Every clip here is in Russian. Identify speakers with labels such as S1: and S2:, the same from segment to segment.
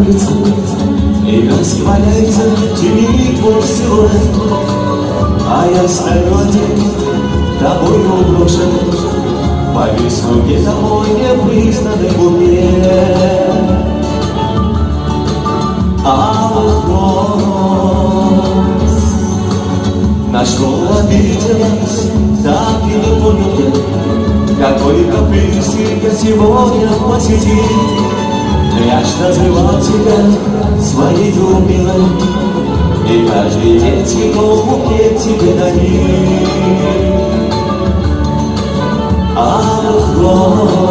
S1: улице, и растворяется в тени твой силуэт. А я стою один, тобой угрожен, повисну где-то мой непризнанный букет алых роз. На что обиделась, так и не понял я, какой капризик я сегодня посетил. Я ж называл тебя своей милой, и каждый день цветов букет тебе дарил алых роз.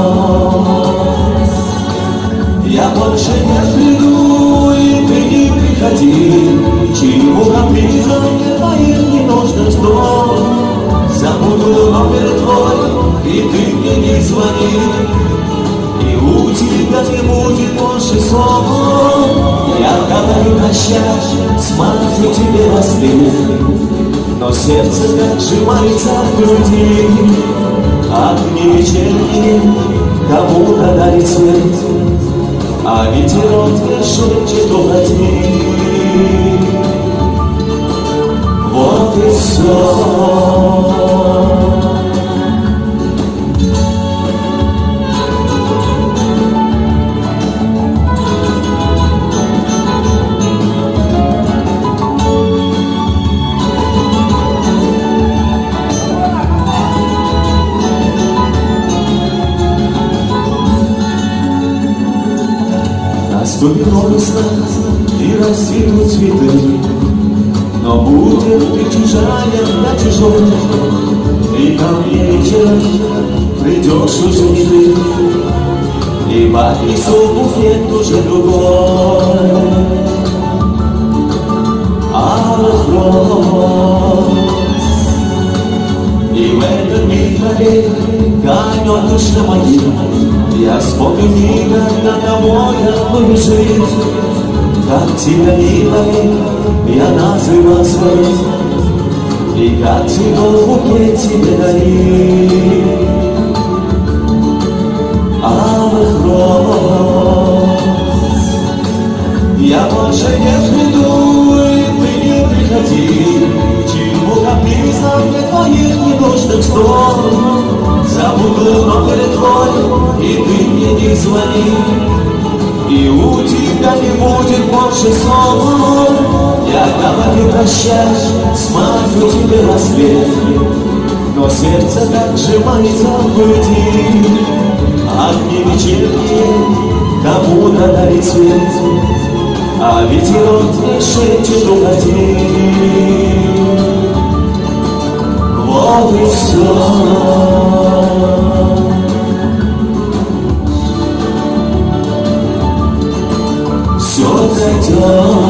S1: Я больше не приду, и ты не приходи, чьему капризам твоим не нужно ждать. Забуду номер твой, и ты мне не звони, и у тебя не будет больше слов. Я говорю прощай, смотрю тебе во след, но сердце так сжимается в груди. Огни вечерние кому-то дарит свет, а ветерок мне шепчет уходи. Вот и все. Наступит весна и расцветут цветы, но будет ты чужая, я чужой, и ко мне вечером придешь уже не ты, и поднесу букет уже другой алых роз. И в этот миг навек камнем душа моя, я вспомню никогда тобой одну жизнь. Как тебя милой я называл своей, и как цветов букет тебе дарил алых роз. Я больше не приду, и ты не приходи, чему капризам мне твоих не нужно ждать. Забуду номер твой, и ты мне не звони, и у тебя не будет больше слов. Я говорю прощай, смотрю тебе во след, но сердце так сжимается в груди. Огни вечерние кому-то дарит свет, а ветерок мне шепчет уходи. Вот и все. Все пройдет.